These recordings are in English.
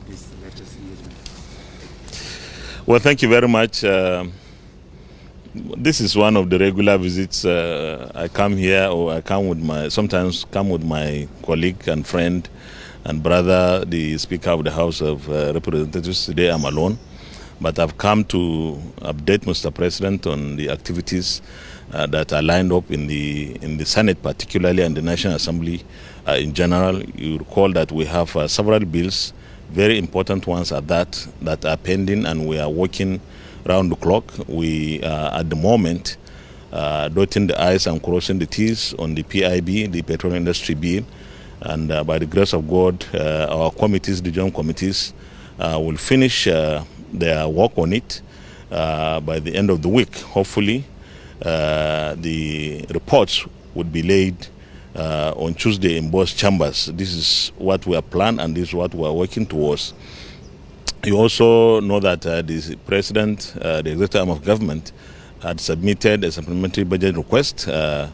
this latest engagement? Well, thank you very much. This is one of the regular visits. I come here, or I come with sometimes come with my colleague and friend and brother, the Speaker of the House of Representatives. Today I'm alone, but I've come to update Mr. President on the activities that are lined up in the Senate, particularly, and the National Assembly in general. You recall that we have several bills, very important ones at that are pending, and we are working round the clock. We are at the moment dotting the I's and crossing the T's on the PIB, the petroleum industry bill, and by the grace of God, our committees, the joint committees, will finish their work on it by the end of the week. Hopefully, the reports would be laid on Tuesday in both chambers. This is what we have planned, and this is what we are working towards. You also know that the President, the executive arm of government, had submitted a supplementary budget request. In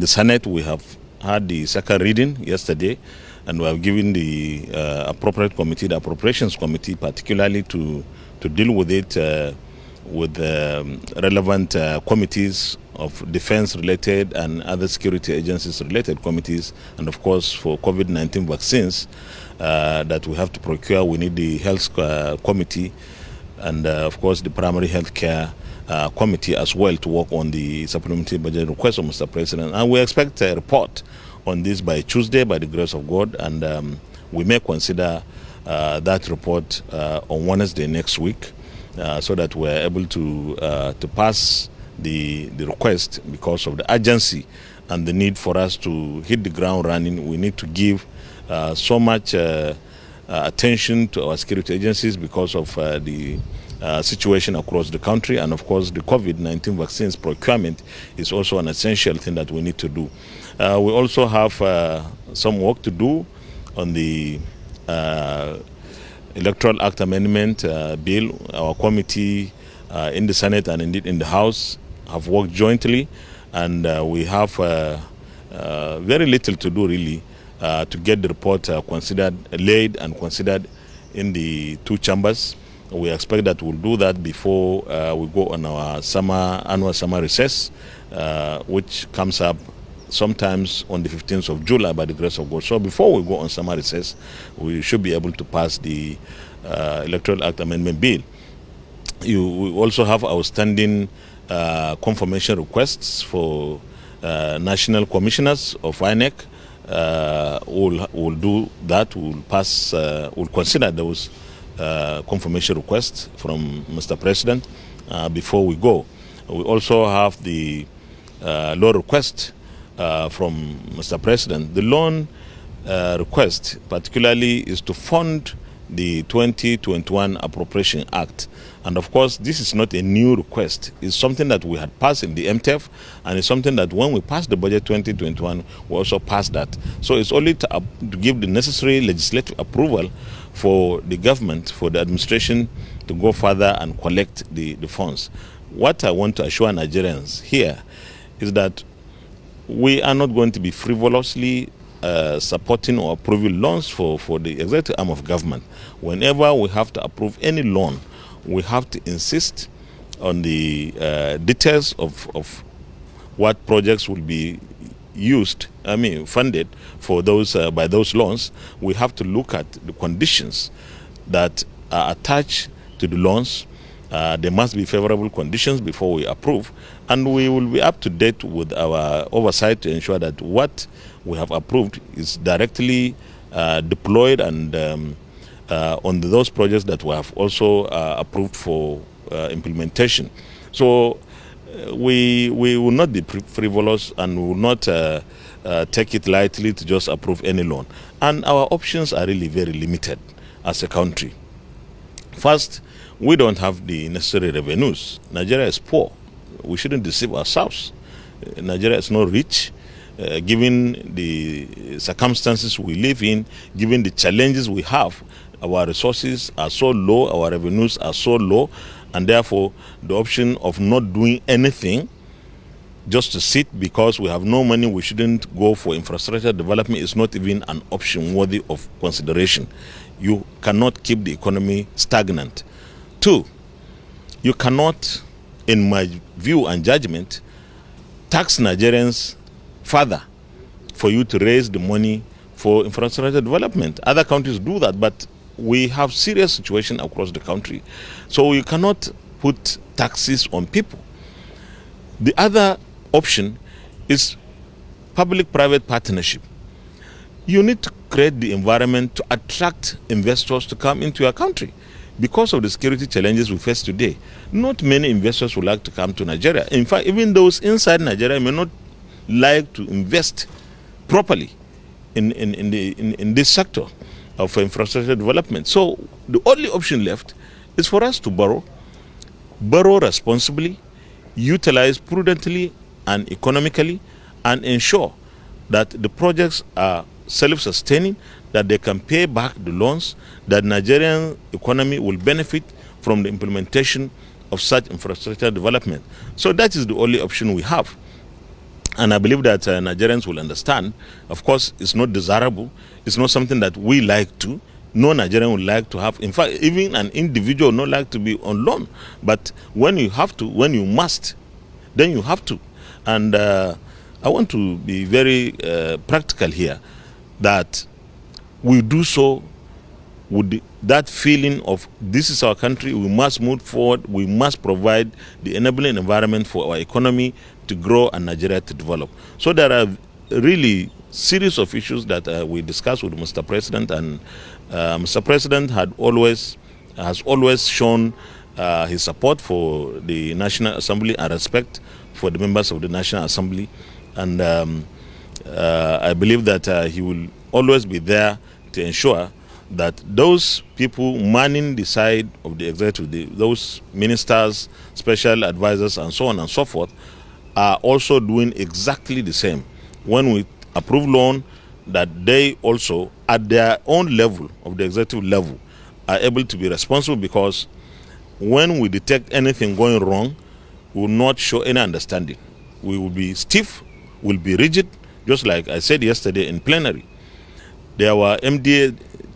the Senate, we have had the second reading yesterday, and we have given the appropriate committee, the appropriations committee, particularly to deal with it with relevant committees of defense-related and other security agencies-related committees, and of course for COVID-19 vaccines that we have to procure, we need the health committee and of course the primary health care committee as well to work on the supplementary budget request of Mr. President. And we expect a report on this by Tuesday, by the grace of God, and we may consider that report on Wednesday next week, so that we're able to pass the request because of the urgency and the need for us to hit the ground running. We need to give so much attention to our security agencies because of the situation across the country, and of course the COVID-19 vaccines procurement is also an essential thing that we need to do. We also have some work to do on the Electoral Act Amendment bill. Our committee in the Senate and indeed in the House have worked jointly, and we have very little to do really to get the report laid and considered in the two chambers. We expect that we'll do that before we go on our annual summer recess, which comes up sometimes on the 15th of July by the grace of God. So before we go on summer recess, we should be able to pass the Electoral Act Amendment bill. We also have outstanding confirmation requests for national commissioners of INEC. We'll do that. We'll consider those confirmation requests from Mr. President before we go. We also have the loan request from Mr. President. The loan request particularly is to fund the 2021 Appropriation Act. And of course, this is not a new request. It's something that we had passed in the MTEF, and it's something that when we passed the budget 2021, we also passed that. So it's only to give the necessary legislative approval for the government, for the administration to go further and collect the funds. What I want to assure Nigerians here is that we are not going to be frivolously supporting or approving loans for the executive arm of government. Whenever we have to approve any loan, we have to insist on the details of what projects will be funded for those by those loans. We have to look at the conditions that are attached to the loans. There must be favorable conditions before we approve, and we will be up to date with our oversight to ensure that what we have approved is directly deployed and on those projects that we have also approved for implementation. So we will not be frivolous, and we will not take it lightly to just approve any loan. And our options are really very limited as a country. First, we don't have the necessary revenues. Nigeria is poor. We shouldn't deceive ourselves. Nigeria is not rich. Given the circumstances we live in, given the challenges we have, our resources are so low, our revenues are so low, and therefore the option of not doing anything, just to sit because we have no money, we shouldn't go for infrastructure development, is not even an option worthy of consideration. you cannot keep the economy stagnant. Two, you cannot, in my view and judgment, tax Nigerians further for you to raise the money for infrastructure development. Other countries do that, but we have serious situation across the country. So you cannot put taxes on people. The other option is public-private partnership. You need to create the environment to attract investors to come into your country. Because of the security challenges we face today, not many investors would like to come to Nigeria. In fact, even those inside Nigeria may not like to invest properly in this sector of infrastructure development. So the only option left is for us to borrow responsibly, utilize prudently and economically, and ensure that the projects are self-sustaining, that they can pay back the loans, that Nigerian economy will benefit from the implementation of such infrastructure development. So that is the only option we have. And I believe that Nigerians will understand. Of course, it's not desirable. It's not something that we like to. No Nigerian would like to have. In fact, even an individual would not like to be on loan. But when you have to, when you must, then you have to. And I want to be very practical here, that we do so with that feeling of this is our country, we must move forward, we must provide the enabling environment for our economy to grow and Nigeria to develop. So there are really series of issues that we discussed with Mr. President, and Mr. President has always shown his support for the National Assembly and respect for the members of the National Assembly. And I believe that he will always be there to ensure that those people manning the side of the executive, those ministers, special advisors, and so on and so forth, are also doing exactly the same. When we approve loan, that they also, at their own level, of the executive level, are able to be responsible, because when we detect anything going wrong, we will not show any understanding. We will be stiff, will be rigid, just like I said yesterday in plenary. There were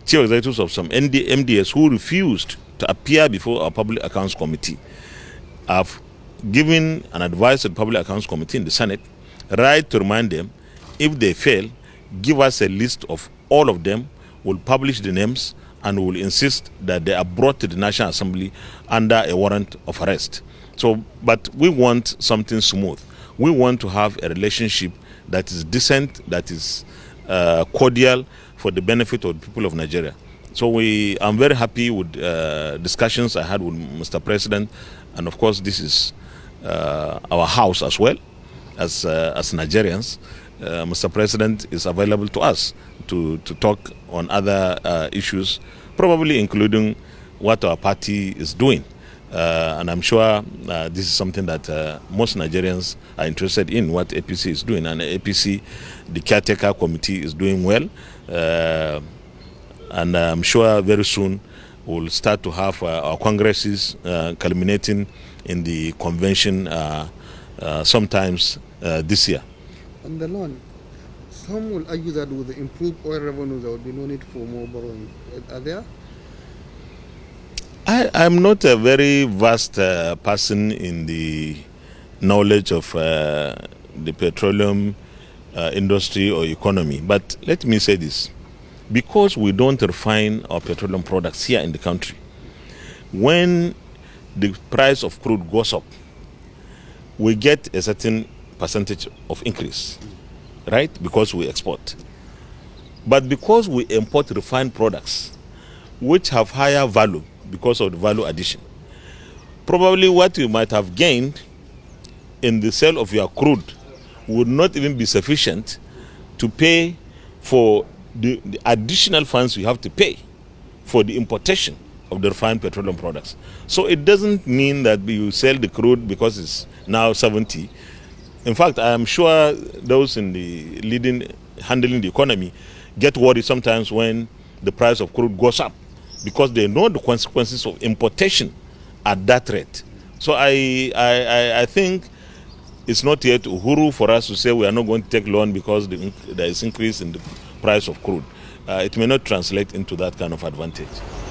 chief executives of some MDS who refused to appear before our Public Accounts Committee. I've given an advice to the Public Accounts Committee in the Senate, right, to remind them, if they fail, give us a list of all of them, we'll publish the names, and we'll insist that they are brought to the National Assembly under a warrant of arrest. So, but we want something smooth. We want to have a relationship that is decent, that is cordial, for the benefit of the people of Nigeria. So I'm very happy with discussions I had with Mr. President, and of course this is our house as well, as Nigerians. Mr. President is available to us to talk on other issues, probably including what our party is doing. And I'm sure this is something that most Nigerians are interested in, what APC is doing. And APC, the caretaker committee, is doing well. And I'm sure very soon we'll start to have our congresses culminating in the convention sometimes this year. On the loan, some will argue that with the improved oil revenue, there will be no need for more borrowing. Are there? I'm not a very vast person in the knowledge of the petroleum industry or economy, but let me say this. Because we don't refine our petroleum products here in the country, when the price of crude goes up, we get a certain percentage of increase, right? Because we export. But because we import refined products, which have higher value because of the value addition, probably what you might have gained in the sale of your crude would not even be sufficient to pay for the additional funds you have to pay for the importation of the refined petroleum products. So it doesn't mean that you sell the crude because it's now 70. In fact, I am sure those in the handling the economy get worried sometimes when the price of crude goes up, because they know the consequences of importation at that rate. So I think it's not yet uhuru for us to say we are not going to take loan because there is increase in the price of crude. it may not translate into that kind of advantage.